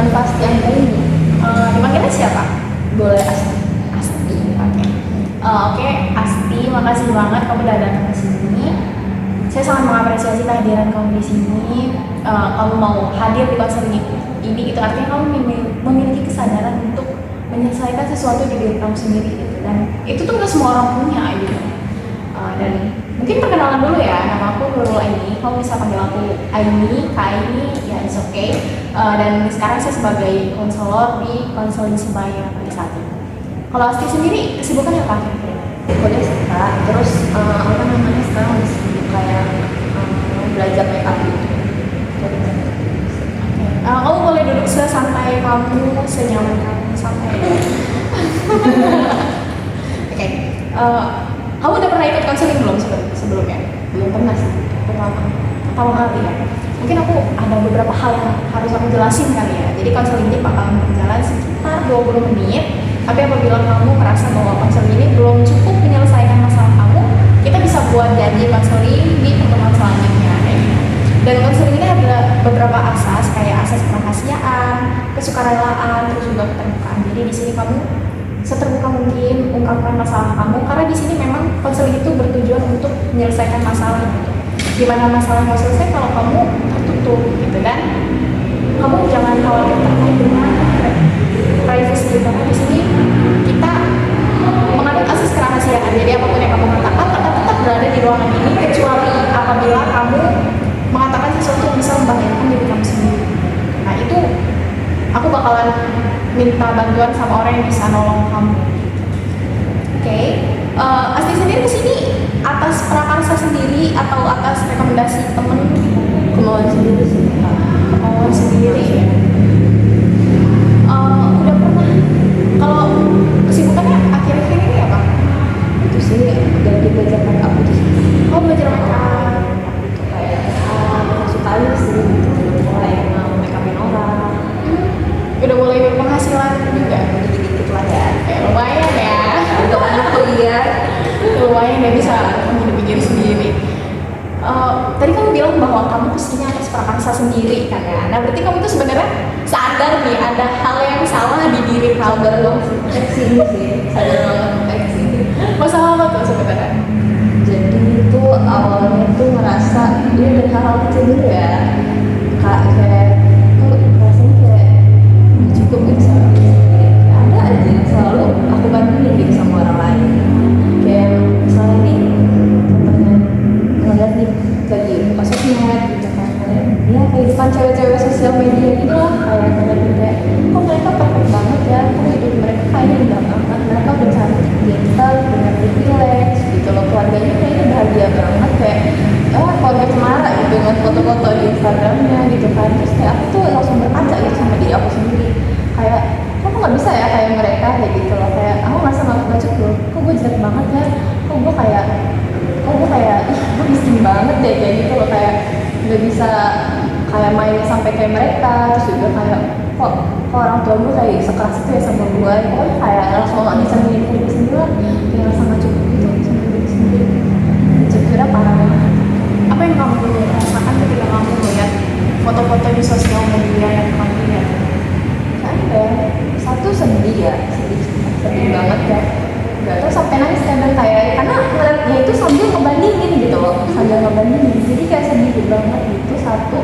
Tanpa Asti Anggraini. Dipanggilnya siapa? Boleh Asti. Asti. Oke, Asti, makasih banget kamu udah datang ke sini. Saya sangat mengapresiasi kehadiran kamu di sini. Kamu mau hadir di konser ini, itu artinya kamu memiliki kesadaran untuk menyelesaikan sesuatu di diri kamu sendiri gitu. Dan itu tuh nggak semua orang punya gitu. Dan mungkin perkenalan dulu ya, nama aku Nurul Aini, kamu bisa panggil aku Aini, Kak Aini, ya it's okay. Dan sekarang saya sebagai konselor di Konseling Sebaya pada saat ini. Kalau Asti sendiri kesibukannya apa? Kuliah sih Kak. Terus apa namanya sekarang lagi sibuk kayak belajar make up gitu. Kamu boleh duduk sesantai kamu, senyaman kamu, santai. Oke. Kamu udah pernah ikut konseling belum sebelumnya? Belum pernah sih. Pertama kali ya. Mungkin aku ada beberapa hal yang harus aku jelasin kali ya. Jadi konseling ini bakal berjalan sekitar 20 menit. Tapi apabila kamu merasa bahwa konseling ini belum cukup menyelesaikan masalah kamu, kita bisa buat janji konseling di pertemuan selanjutnya. Dan konseling ini ada beberapa asas, kayak asas kerahasiaan, kesukarelaan, terus juga keterbukaan. Jadi di sini kamu seterbuka mungkin ungkapkan masalah kamu, karena di sini memang konseling itu bertujuan untuk menyelesaikan masalah gitu. Gimana masalah mau selesai kalau kamu tertutup gitu, dan kamu jangan khawatir terkait dengan privacy, karena di sini kita menganut asas kerahasiaan. Jadi apapun yang kamu katakan akan tetap berada di ruangan ini, kecuali apabila kamu mengatakan sesuatu yang bisa membahayakan diri kamu sendiri. Nah itu aku bakalan minta bantuan sama orang yang bisa nolong kamu. Oke. Asti sendiri kesini atas prakarsa sendiri atau atas rekomendasi temen? Kemauan sendiri sih Kak. Kemauan sendiri ya. Udah pernah, kalau kesibukannya akhir-akhir ini apa? Itu sih dari belajar make up itu sih. Oh, belajar make up. Itu kayak kesukaan sih gitu. Mulai make upin orang. Udah mulai berpenghasilan juga? Dikit-dikit lah ya. Kayak lumayan ya. Untuk anak kuliah. Lumayan ya, bisa menghidupi diri sendiri. Tadi kamu bilang bahwa kamu kesini atas prakarsa sendiri kan ya. Nah berarti kamu tuh sebenarnya sadar nih ada hal yang salah di diri kamu. Sadar dong sih. Sadar banget sih. Masalah apa tuh sebenarnya? Jadi itu awalnya tuh ngerasa ini dari hal-hal kecil dulu ya. Kayak kok rasanya kayak nggak cukup gitu sama diri sendiri. Ada aja yang selalu aku bandingin gitu sama orang lain. Kayak misalnya nih, contohnya ngeliat nih lagi pas sosmed gitu kan, ya kehidupan cewek-cewek sosial media gitu lah, kayak kok mereka perfect banget ya, kok hidup mereka kayaknya indah banget, mereka udah cantik, gentle, punya privilege gitu loh, keluarganya kayaknya bahagia banget, kayak keluarga cemara gitu dengan foto-foto di Instagramnya gitu kan. Terus kayak aku tuh langsung berkaca gitu sama diri aku sendiri, kayak kok nggak bisa ya kayak mereka kayak gitu loh, kayak aku ngerasa nggak cukup, kok gue jelek banget ya, kok gue kayak ih gue miskin banget deh kayak gitu loh, kayak nggak bisa kayak mainnya sampai kayak mereka. Terus juga kayak kok orang tua gue kayak sekeras itu ya sama gue, pokoknya kayak langsung nggak bisa milih diri sendiri lah, kayak ngerasa nggak cukup gitu sama diri sendiri. Insecure parah banget. Apa yang kamu rasakan ketika kamu melihat foto-foto di sosial media yang kamu lihat? Ada satu sedih ya, sedih banget ya. Gak tau sampai nangis kadang kayak, karena ngeliatnya itu sambil ngebandingin gitu loh, jadi kayak sedih banget gitu satu.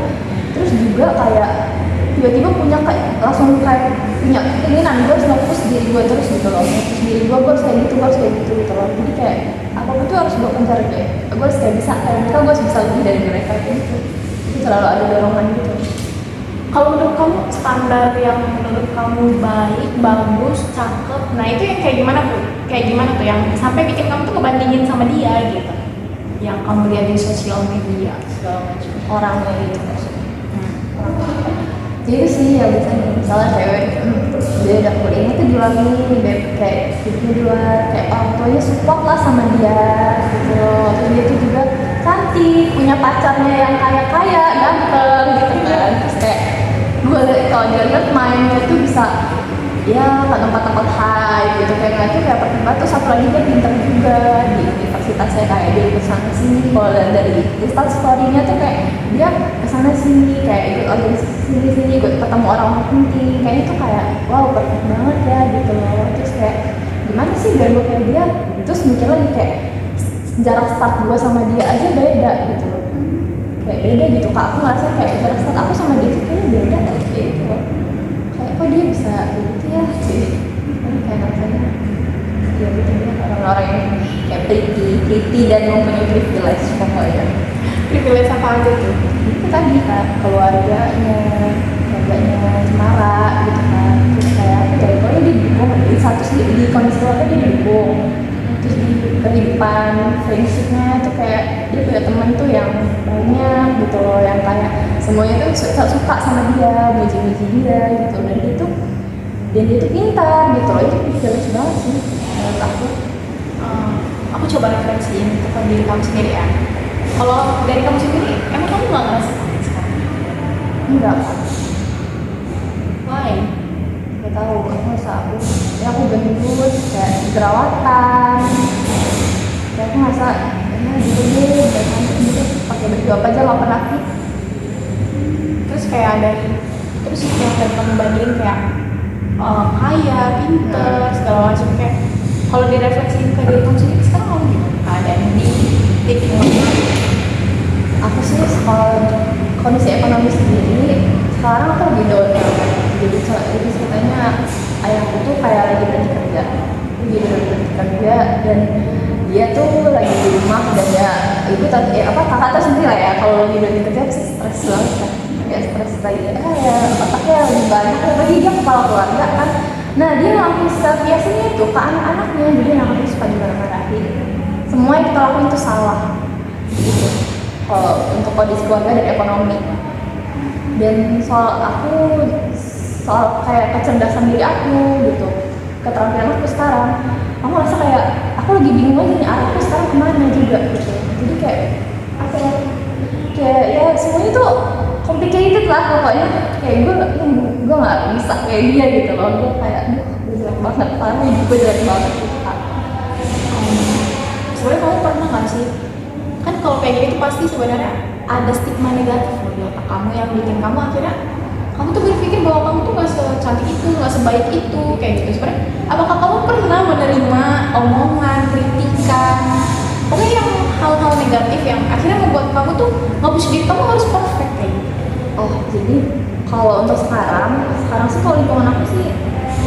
Terus juga kayak tiba-tiba punya kayak langsung kayak punya keinginan gue harus fokus diri gue terus gitu loh, fokus diri gue harus kayak gitu, gitu loh. Jadi kayak apapun tuh harus gue kejar, kayak gue harus kayak bisa kayak mereka, gue harus bisa lebih dari mereka gitu. Itu selalu ada dorongan gitu. Kalau menurut kamu standar yang menurut kamu baik, bagus, cakep, nah itu yang kayak gimana tuh? Kayak gimana tuh yang sampai bikin kamu tuh kebandingin sama dia gitu? Yang kamu lihat di sosial media segala macam Orangnya gitu maksudnya. Jadi sih ya biasanya misalnya cewek dia udah kuliahnya tuh di luar nih, kayak hidupnya di luar, kayak orang tuanya support lah sama dia gitu loh. Terus dia tuh juga cantik, punya pacarnya yang kaya ganteng gitu kan. Terus kayak gue kalau dia lihat mainnya tuh bisa ya ke tempat-tempat high gitu, kayak ngeliatnya kayak perkembangan. Terus satu lagi dia pinter juga di universitasnya, kayak dia ikut sana sini. Kalau dari Insta story-nya tuh kayak dia kesana sini, kayak ikut organisasi sini ikut ketemu orang penting, kayak itu kayak wow perfect banget ya gitu loh. Terus kayak gimana sih biar gue kayak dia, terus mikir lagi kayak jarak start gue sama dia aja beda gitu loh, kayak beda gitu kak. Aku ngerasa kayak jarak start aku sama dia tuh kayaknya beda kayak gitu loh, kayak kok dia bisa kayak gitu ya sih. Kayak rasanya ya gitu ya, orang-orang yang kayak pretty dan mempunyai privilege pokoknya. Privilege apa aja tuh? Itu tadi kak, keluarganya cemara gitu kan. Terus kayak apa ya, pokoknya dia didukung di satu di kondisi keluarga dia didukung. Terus di kehidupan friendshipnya tuh kayak dia punya temen tuh yang banyak gitu loh, yang kayak semuanya tuh suka sama dia, muji-muji dia gitu. Dan dia tuh pintar gitu loh, itu privilege banget sih menurut aku. Aku coba referensiin ke diri kamu sendiri ya. Kalau dari kamu sendiri, emang kamu nggak ngerasa sakit sekarang? Enggak, Why? nggak tahu. Aku merasa aku gendut, kayak jerawatan. Kayak aku merasa ya gitu deh, dan cantik gitu, pakai baju apa aja nggak pernah fit. Terus kayak terus yang dari kamu bandingin kayak kaya, pinter, segala macam, kayak kalau direfleksiin ke diri kamu sendiri sekarang kamu gimana keadaan di titik ini? Aku sih kalau kondisi ekonomi sendiri sekarang aku lebih down. Jadi ceritanya ayahku tuh kayak lagi berhenti kerja, dan dia tuh lagi di rumah, dan ya ibu tadi kakak tuh sendiri lah ya, kalau lagi berhenti kerja pasti stres banget kan, kayak stres lagi ya otaknya lebih banyak, lagi dia kepala keluarga kan. Nah dia ngelakuin biasanya itu ke anak-anaknya, jadi anak-anaknya suka dimarah-marahin, semua yang kita lakuin itu salah gitu. Kalau untuk kondisi keluarga dan ekonomi, dan soal kayak kecerdasan diri aku gitu, keterampilan aku sekarang, aku merasa kayak aku lagi bingung aja nih arahku sekarang kemana juga gitu. Jadi kayak apa ya, kayak ya semuanya tuh complicated lah pokoknya. Kayak gue nggak bisa kayak dia gitu loh. Gue kayak gue jelek banget, parah hidup gue jelek banget gitu kan. Sebenarnya kamu pernah nggak sih, kan kalau kayak gini tuh pasti sebenarnya ada stigma negatif loh di otak kamu yang bikin kamu akhirnya kamu tuh berpikir bahwa kamu tuh nggak secantik itu, nggak sebaik itu, kayak gitu. Sebenarnya apakah kamu pernah menerima omongan, kritikan, pokoknya yang hal-hal negatif yang akhirnya membuat kamu tuh nge-push diri kamu harus perfect kayak gitu? Oh jadi kalau untuk sekarang sih kalau lingkungan aku sih,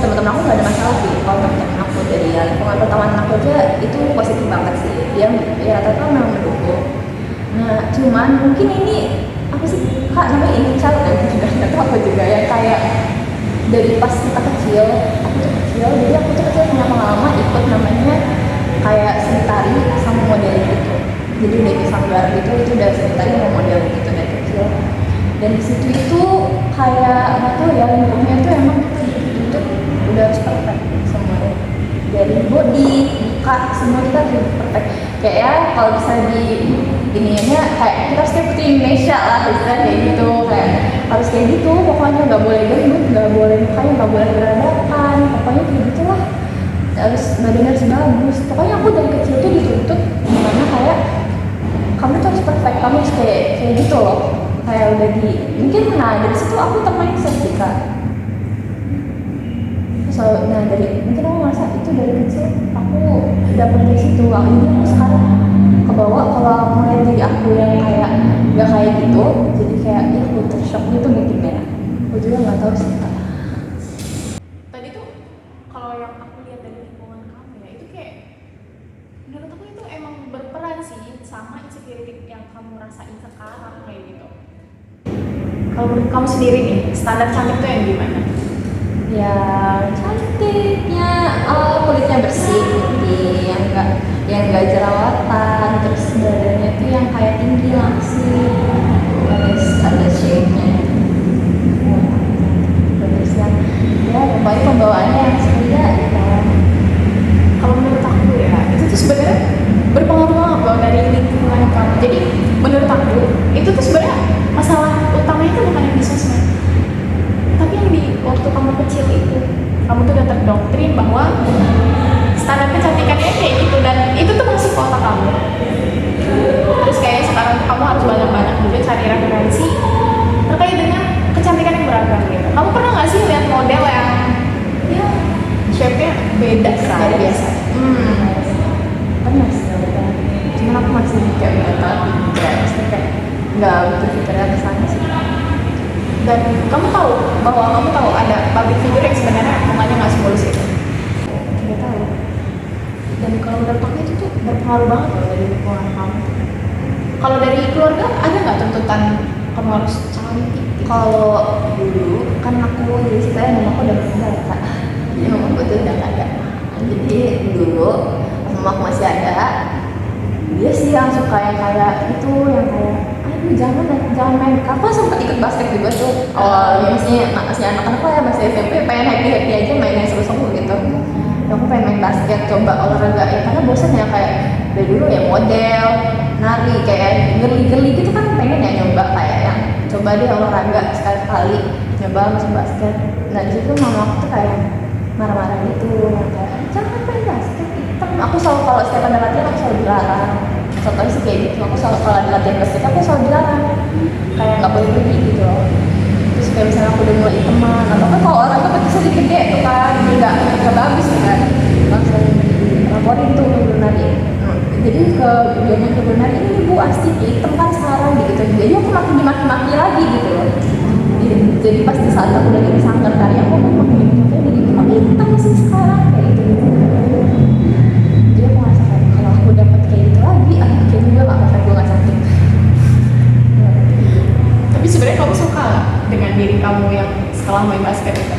teman-teman aku nggak ada masalah sih. Kalau teman-teman aku dari lingkungan pertemanan aku aja itu positif banget sih, dia ya rata-rata memang mendukung. Nah cuman mungkin ini apa sih kak namanya, ini child nggak tahu apa juga ya, kayak dari pas kita kecil, aku tuh kecil, jadi aku tuh kecil punya pengalaman ikut namanya kayak seni tari sama modeling gitu. Jadi udah ikut sanggar gitu, itu udah seni tari sama modeling gitu dari kecil. Dan di situ itu kayak nggak tahu ya, lingkungannya tuh emang kita dituntut udah harus perfect semuanya, dari body, muka, semua kita harus perfect. Kayak ya kalau bisa di ininya kayak kita harus kayak putri Indonesia lah, istilahnya kayak gitu, kayak harus kayak gitu pokoknya, nggak boleh gendut, nggak boleh mukanya nggak boleh beradakan, pokoknya kayak gitulah, harus badannya harus bagus. Pokoknya aku dari kecil tuh dituntut gimana kayak kamu tuh harus perfect, kamu harus kayak gitu loh, kayak udah mungkin nah dari situ aku termindset sih kak. Nah dari mungkin aku merasa itu dari kecil aku dapet dari situ, akhirnya aku sekarang kebawa kalau mulai jadi aku yang kayak nggak kayak gitu, jadi kayak ya culture shock gitu mungkin ya, aku juga nggak tahu sih kak. Tadi tuh kalau yang aku lihat dari lingkungan kamu ya, itu kayak menurut aku itu emang berperan sih sama insecurity yang kamu rasain sekarang kayak gitu. Kalau menurut kamu sendiri nih, standar cantik tuh yang gimana? Ya cantiknya kulitnya bersih, putih, yang nggak jerawatan, terus badannya tuh yang kayak tinggi langsing, ada shape-nya, terus ya pokoknya pembawaannya yang ceria gitu. Kalau menurut aku ya, itu tuh sebenarnya berpengaruh banget loh dari lingkungan kamu. Jadi menurut aku itu tuh sebenarnya masalah utamanya itu bukan yang di sosmed, tapi yang di waktu kamu kecil itu, kamu tuh beda dari biasa. Pernah sih udah, cuman aku masih kayak udah tahu kayak maksudnya kayak nggak butuh fiturnya ke sana sih. Dan kamu tahu bahwa kamu tahu ada public figure yang sebenarnya omongannya nggak semulus itu. Nggak tahu. Dan kalau menurut aku itu tuh berpengaruh banget loh dari lingkungan kamu. Kalau dari keluarga ada nggak tuntutan kamu harus cantik? Kalau dulu kan aku jadi ceritanya mama aku udah meninggal kak. Jadi mama aku tuh udah nggak ada. Jadi dulu pas mama aku masih ada, dia sih yang suka yang kayak itu, yang kayak aduh jangan main. Aku sempat ikut basket juga tuh. Awalnya masih anak-anak lah ya, masih SMP, pengen happy aja main yang seru-seru gitu. Aku pengen main basket, coba olahraga ya, karena bosan ya kayak dari dulu ya model, nari, kayak geli-geli gitu kan, pengen ya nyoba kayak yang coba deh olahraga sekali-kali, nyoba masuk basket. Nah di situ mama aku tuh kayak marah-marah gitu, yang kayak jangan main basket. Aku selalu kalau setiap ada latihan aku selalu dilarang. Contohnya sih kayak gitu, aku selalu kalau ada latihan basket aku selalu dilarang, kayak nggak boleh pergi gitu loh. Terus kayak misalnya aku udah mulai teman, atau kan kalau olahraga pasti sedikit gede tuh kan, jadi nggak bagus kan, langsung laporin tuh ke nari. Jadi ke biasanya ke nari, ini bu asli hitam kan sekarang gitu. Jadi aku makin dimaki-maki lagi gitu loh. Jadi pas di saat aku udah jadi sanggar tari, aku makin dimaki-maki jadi hitam sih sekarang kayak gitu. Jadi aku ngerasa kayak kalau aku dapat kayak gitu lagi, kayak juga nggak apa-apa, gue nggak cantik. Tapi sebenarnya kamu suka nggak dengan diri kamu yang setelah main basket itu?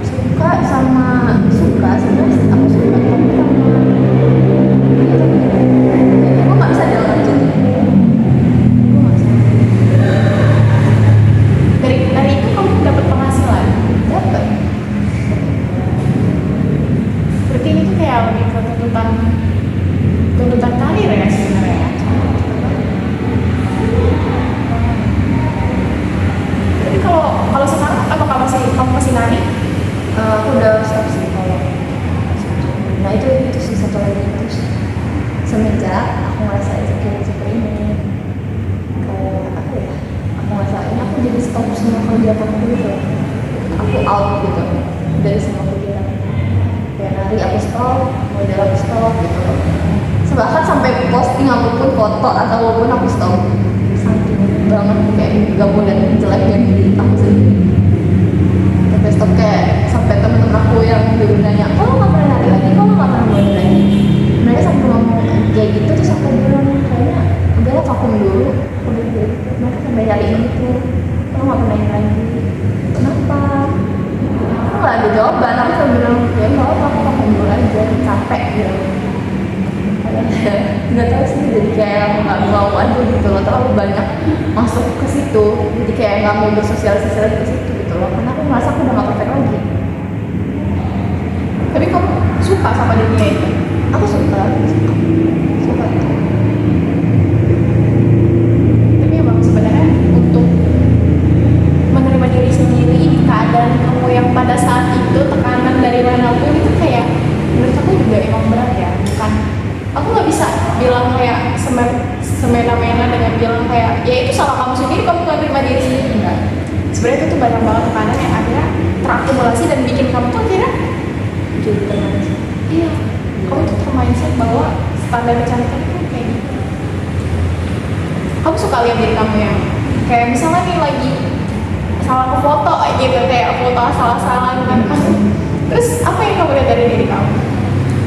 Suka sebenarnya aku suka, tapi sama gue nggak bisa dilanjut. Gue nggak bisa. Dari itu kamu dapat penghasilan? Dapat. Berarti ini tuh kayak lebih ke tuntutan karir ya sebenarnya. Tapi kalau sekarang apakah kamu masih nari? Aku udah stop sih kalau. Nah itu sih satu lagi itu sih. Semenjak aku ngerasa insecure ini, kayak apa ya? Aku ngerasa ini aku jadi stop semua kegiatan aku gitu. Aku out gitu dari semua kegiatan. Kayak nari aku stop, model aku stop gitu. Bahkan sampai posting apapun foto atau apapun aku stop. Saking banget kayak gak mau lihat jeleknya diri aku sendiri. Sampai stop, kayak sampai temen-temen aku yang dulu nanya, kalau nggak pernah nari lagi, kalau nggak pernah model lagi. Mereka sampai ngomong kayak gitu terus aku bilang kayaknya udahlah vakum dulu. Udah gitu. Mereka sampai nyariin gitu, kalau nggak pernah lagi. Kenapa? Aku nggak ada jawaban. Aku cuma bilang ya nggak apa, aku vakum dulu aja, capek gitu. Nggak tahu sih, jadi kayak aku nggak mau aja gitu loh, terlalu banyak masuk ke situ, jadi kayak nggak mau bersosialisasi lagi ke situ gitu loh, karena aku merasa aku udah nggak perfect lagi. Tapi kamu suka sama dunia itu? Aku suka. Tapi emang sebenarnya untuk menerima diri sendiri di keadaan kamu yang pada saat itu tekanan dari manapun itu kayak menurut aku juga emang berat ya. Bukan, aku nggak bisa bilang kayak semena-mena dengan bilang kayak ya itu salah kamu sendiri, kamu nggak terima diri sendiri. Enggak, sebenarnya itu tuh banyak banget tekanan yang akhirnya terakumulasi dan bikin kamu tuh akhirnya Jadi teman. iya, kamu tuh termindset bahwa standar kecantikan itu kayak gitu. Kamu suka lihat diri kamu yang kayak misalnya nih lagi salah ke foto gitu, kayak foto asal-asalan gitu. Terus apa yang kamu lihat dari diri kamu?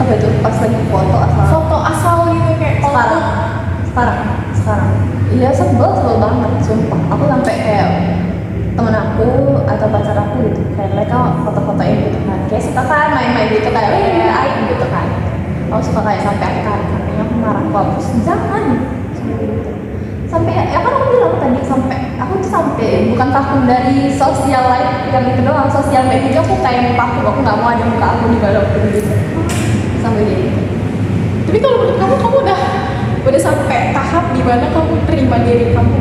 Apa itu pas lagi foto asal? Foto asal gitu kayak Sekarang. Iya sebel banget, sumpah. Aku sampai kayak temen aku atau pacar aku gitu, kayak mereka foto-fotoin gitu kan, kayak suka kan main-main gitu kayak aib gitu kan. Aku suka kayak sampai aku tarik karena aku marah, aku hapus, jangan sampai gitu. Sampai ya kan aku bilang tadi, sampai aku tuh sampai bukan vakum dari sosial life yang itu doang, sosial media aku kayak vakum, aku nggak mau ada muka aku di dalam gitu sampai gitu. Tapi kalau menurut kamu udah sampai tahap di mana kamu terima diri kamu?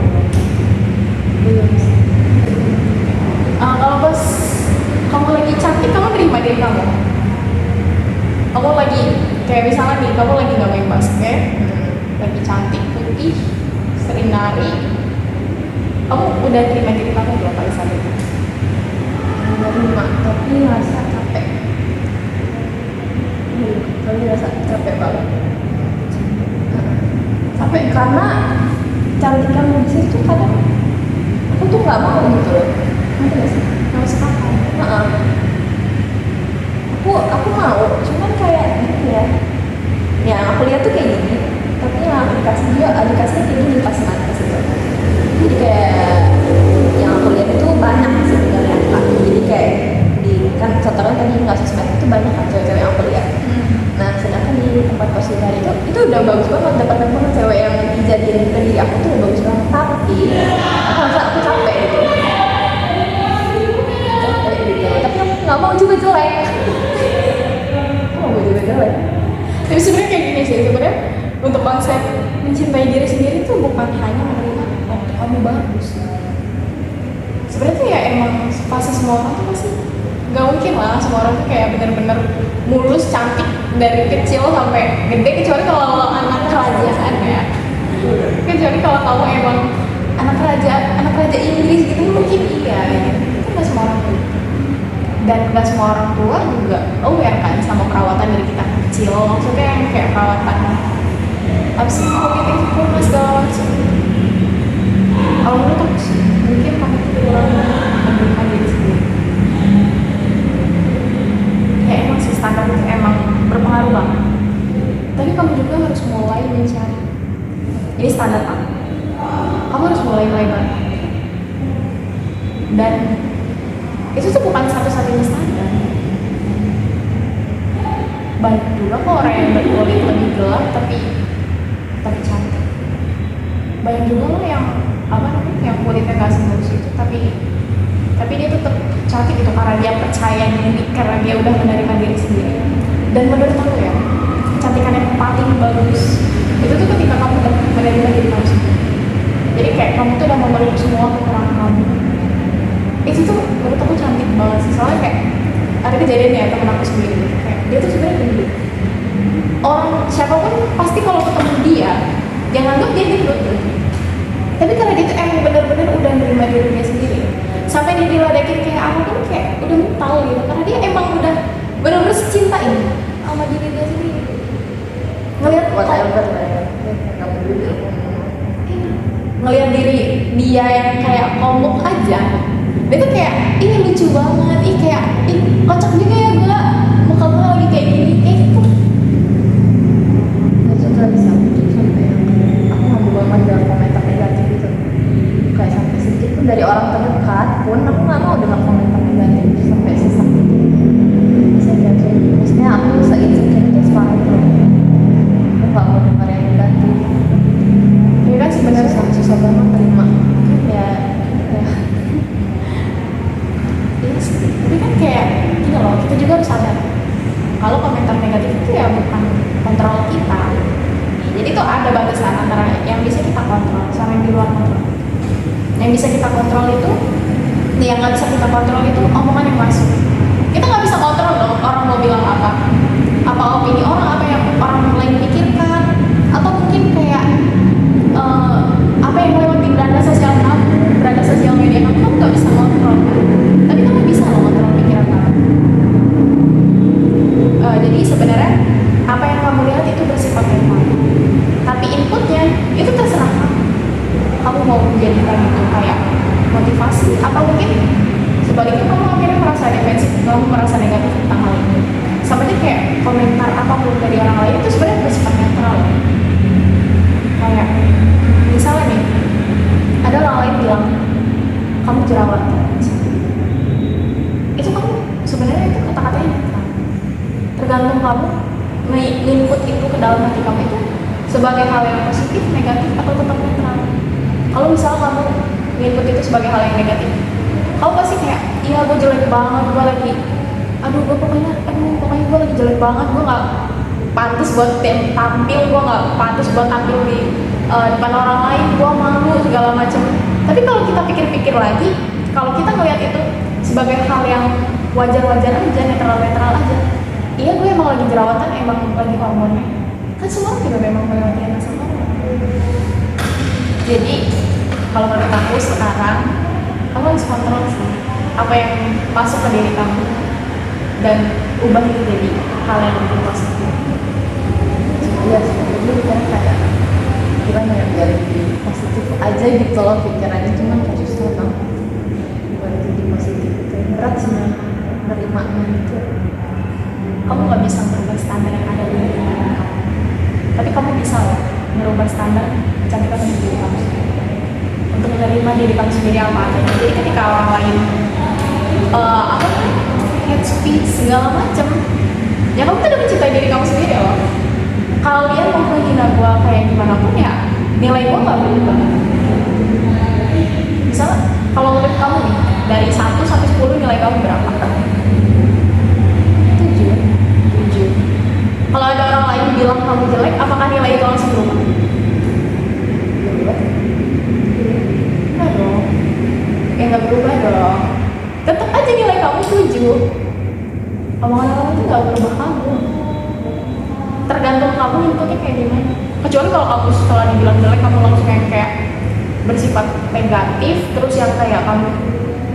Belum sih. Kalau pas kamu lagi cantik, kamu terima diri kamu? Kamu lagi kayak misalnya nih, kamu lagi nggak main basket, lagi cantik, putih, sering nari, kamu udah terima diri kamu belum pada saat itu? Terima, tapi ngerasa capek. kami ngerasa capek banget. Capek karena cantikan musik tuh kadang aku tuh nggak mau gitu loh. Ngerti nggak sih? Nggak masuk akal. Heeh. Aku mau, cuman kayak gitu ya. Yang aku lihat tuh kayak gini, tapi yang aku dikasih juga, dikasihnya kayak gini pas mantas itu. Jadi kayak yang aku lihat itu banyak sebenarnya Kak. Jadi kayak di kan contohnya tadi nggak sosmed itu banyak kan cewek-cewek yang aku lihat. Nah sedangkan di tempat konsuler itu udah bagus banget, dapat banget cewek yang dijadiin ke diri aku tuh udah bagus banget, tapi aku rasa aku capek gitu. Capek gitu, tapi aku nggak mau juga jelek. Aku mau juga jelek. Tapi sebenarnya kayak gini sih, sebenarnya untuk konsep mencintai diri sendiri itu bukan hanya menerima waktu kamu bagus. Sebenarnya tuh ya emang fase semua orang tuh pasti nggak mungkin lah semua orang tuh kayak bener-bener mulus cantik dari kecil sampai gede, kecuali kalau anak kerajaan ya. Kecuali kalau kamu emang anak raja Inggris gitu mungkin iya ya. Itu nggak semua orang tuh. Dan nggak semua orang tua juga aware kan sama perawatan dari kita kecil, maksudnya yang kayak perawatan apa sih kulit yang sempurna segala macam. Kalau menurut aku sih mungkin kamu tuh kurang menemukan diri sendiri. Ya emang sih standar itu emang berpengaruh banget, tapi kamu juga harus mulai mencari ini standar kamu harus mulai banget, dan itu tuh bukan satu-satunya standar. Banyak juga kok orang yang berkulit lebih gelap tapi cantik. Banyak juga loh yang apa namanya yang kulitnya nggak sebagus itu tapi dia tetap cantik itu karena dia percaya diri, karena dia udah menerima diri sendiri. Dan menurut aku ya, kecantikan yang paling bagus itu tuh ketika kamu udah menerima diri kamu sendiri. Jadi kayak kamu tuh udah memeluk semua kekurangan kamu. Itu tuh menurut aku cantik banget sih, soalnya kayak ada kejadian ya temen aku sendiri, kayak dia tuh sebenarnya gendut. Orang siapapun pasti kalau ketemu dia nganggap dia gendut, tapi karena dia tuh emang bener-bener udah menerima diri dia sendiri, sampai dia diledekin kayak aku kan kayak udah mental gitu, karena dia emang udah bener-bener cinta ini sama diri dia sendiri. Ngelihat Whatever lah ya, kamu dulu. ngelihat diri dia yang kayak komuk aja, dia tuh kayak ini lucu banget, kayak kocak juga ya gue muka gue lagi kayak gini, kayak gitu. Itu tuh bisa sampai aku nggak mau banget dengar komentar negatif itu, kayak sampai sedikit pun dari orang terdekat pun aku nggak mau dengar komentar negatif sampai sesak gitu. Saya kayak maksudnya aku se-insecure itu sekarang itu aku nggak mau dengar yang negatif. Ini kan sebenarnya susah banget terima ya. iya sih, tapi kan kayak gini loh, kita juga harus sadar kalau komentar negatif itu ya bukan kontrol kita. Jadi tuh ada batasan antara yang bisa kita kontrol sama yang di luar kontrol. Yang bisa kita kontrol itu, yang nggak bisa kita kontrol itu omongan yang masuk. Kita nggak bisa kontrol loh orang mau bilang apa opini orang, apa yang orang lain pikirkan, atau mungkin kayak apa yang lewat di beranda sosial media kamu nggak bisa kontrol, tapi kamu bisa loh kontrol pikiran kamu. Jadi sebenarnya apa yang kamu lihat itu bersifat netral, tapi inputnya itu terserah kamu. Kamu mau menjadikan itu kayak motivasi, atau mungkin sebaliknya kamu akhirnya merasa defensif, kamu merasa negatif tentang hal itu. Sama aja kayak komentar apapun dari orang lain itu sebenarnya bersifat netral. Kayak misalnya nih, ada orang lain bilang kamu jerawatan, itu kamu sebenarnya itu kata-katanya netral. Tergantung kamu nginput itu ke dalam hati kamu itu sebagai hal yang positif, negatif, atau tetap netral. Kalau misalnya kamu nginput itu sebagai hal yang negatif, kamu pasti kayak iya gue jelek banget, gue lagi gue pokoknya gue lagi jelek banget, gue nggak pantas buat tampil, gue nggak pantas buat tampil di depan orang lain, gue malu segala macam. Tapi kalau kita pikir-pikir lagi, kalau kita ngelihat itu sebagai hal yang wajar-wajar aja, netral-netral aja, iya gue emang lagi jerawatan, emang lagi hormonnya, kan semua juga memang melewati masa hormon. Jadi kalau menurut aku sekarang kamu harus kontrol sih apa yang masuk ke diri kamu, dan ubah itu jadi hal yang lebih positif. Iya sih, jadi kan kayak gimana ya, biar lebih positif aja gitu loh pikirannya, cuman kayak susah banget buat jadi positif itu, berat sih nerimanya gitu. Kamu nggak bisa merubah standar yang ada di diri kamu, tapi kamu bisa loh merubah standar kecantikan di diri kamu sendiri, untuk menerima diri kamu sendiri apa adanya. Jadi ketika orang lain apa hate speech segala macam, ya kamu tuh udah mencintai diri kamu sendiri loh. Kalian mau menghina gue kayak gimana pun ya nilai gue nggak berubah. Misalnya kalau menurut kamu nih dari 1 sampai 10 nilai kamu berapa? 7. Kalau ada orang lain bilang kamu jelek, apakah nilai itu langsung berubah? Enggak dong. Ya nggak berubah dong. Tetap aja nilai kamu 7. Omongan orang itu nggak berubah kamu. Tergantung kamu inputnya kayak gimana. Kecuali kalau kamu setelah dibilang jelek kamu langsung kayak bersifat negatif, terus yang kayak kamu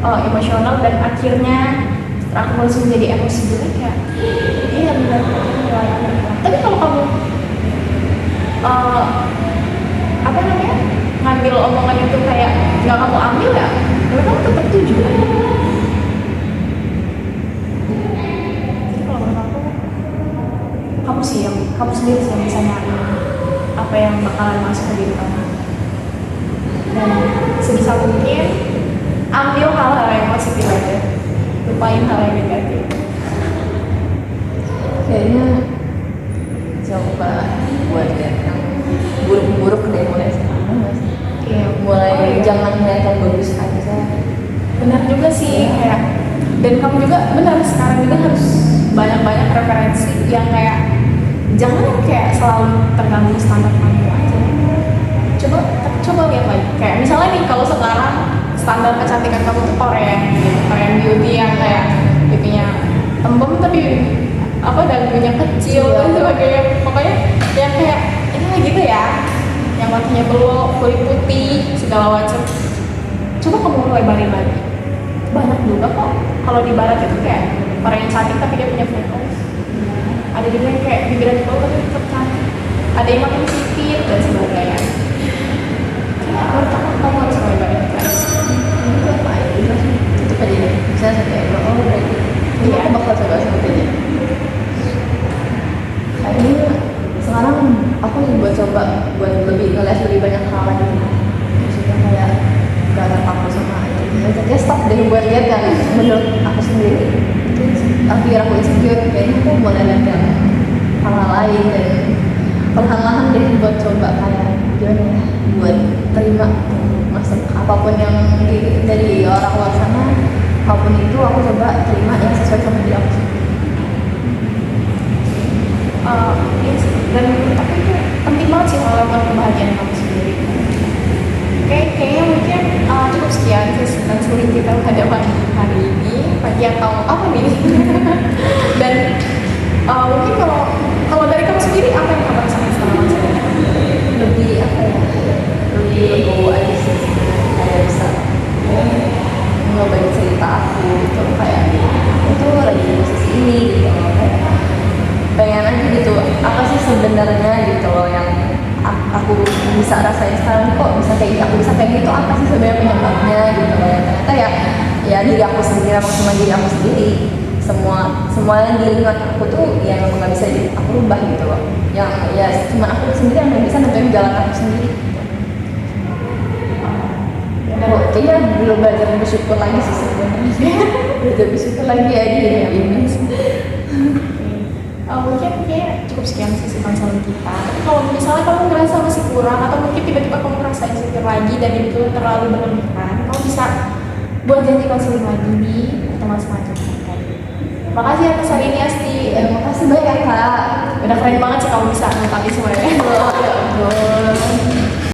emosional dan akhirnya terakumulasi menjadi emosi jelek ya. Iya benar. Tapi kalau kamu apa namanya ngambil omongan itu kayak nggak kamu ambil ya, tapi kamu tetap 7 kan? Jadi kalau menurut aku kamu sendiri sih yang bisa nyari apa yang bakalan masuk ke diri kamu, dan sebisa mungkin ambil hal-hal yang positif aja, lupain hal yang negatif. Kayaknya coba buat lihat yang buruk-buruk deh mulai sekarang, nggak sih? Iya, Mulai jangan lihat yang bagus aja. benar juga sih, kayak dan kamu juga benar sekarang juga harus banyak-banyak referensi yang kayak jangan kayak selalu tergantung standar kamu aja. Coba lihat lagi, kayak misalnya nih kalau sekarang standar kecantikan kamu tuh Korean beauty yang kayak pipinya tembem tapi apa dagunya kecil dan sebagainya, pokoknya yang kayak ini lah gitu ya, yang matanya belok, kulit putih segala macam. Coba kamu lebarin lagi, banyak juga kok kalau di barat itu kayak orang yang cantik tapi dia punya freckles, ada juga yang kayak bibirnya di bawah tapi tetap cantik, ada yang makin sipit dan sebagainya. Kayak menurut aku kamu harus lebarin guys. Ini apa ya? Tutup aja deh. Misalnya sampai berarti. Ini aku bakal coba seperti ini. Kayaknya sekarang aku buat coba buat lebih ngeliat lebih banyak hal lagi. Maksudnya kayak gak takut sama itu. Jadi stop deh buat lihat yang menurut aku sendiri. Tapi aku insecure, kayaknya aku mulai lihat yang hal-hal lain dan perlahan-lahan deh buat coba kayak gimana ya, buat terima masuk apapun yang dari orang luar sana, apapun itu aku coba terima yang sesuai sama diri aku sendiri. Yes, dan menurut aku itu penting banget sih kalau buat kebahagiaan kamu sendiri. Kayaknya mungkin cukup sekian sih counseling kita pada pagi hari ini, pagi atau apa nih. Dan mungkin kalau dari kamu sendiri apa yang kamu rasakan selama counseling? Lebih apa ya, lebih legowo aja sih sebenarnya, kayak bisa ngebagiin cerita aku gitu, kayak aku tuh lagi di posisi ini gitu loh, kayak pengen aja gitu apa sih sebenarnya gitu loh yang aku bisa rasain sekarang, kok bisa kayak gitu, aku bisa kayak gitu, apa sih sebenarnya penyebabnya gitu loh, ya ternyata ya diri aku sendiri, aku cuma diri aku sendiri, semua yang di lingkungan aku tuh yang nggak bisa aku rubah gitu loh, yang ya cuma aku sendiri yang bisa nentuin jalan aku sendiri. Kayaknya belum belajar bersyukur lagi sih sebenarnya. Belajar bersyukur lagi ya di ini. Mungkin cukup sekian sesi konseling kita. Tapi kalau misalnya kamu ngerasa masih kurang atau mungkin tiba-tiba kamu ngerasa insecure lagi dan itu terlalu berlebihan, kamu bisa buat janji konseling lagi di teman semacam kita. Makasih atas hari ini Asti. Makasih banyak Kak. Udah keren banget sih kamu bisa ngungkapin semuanya. Ya ampun.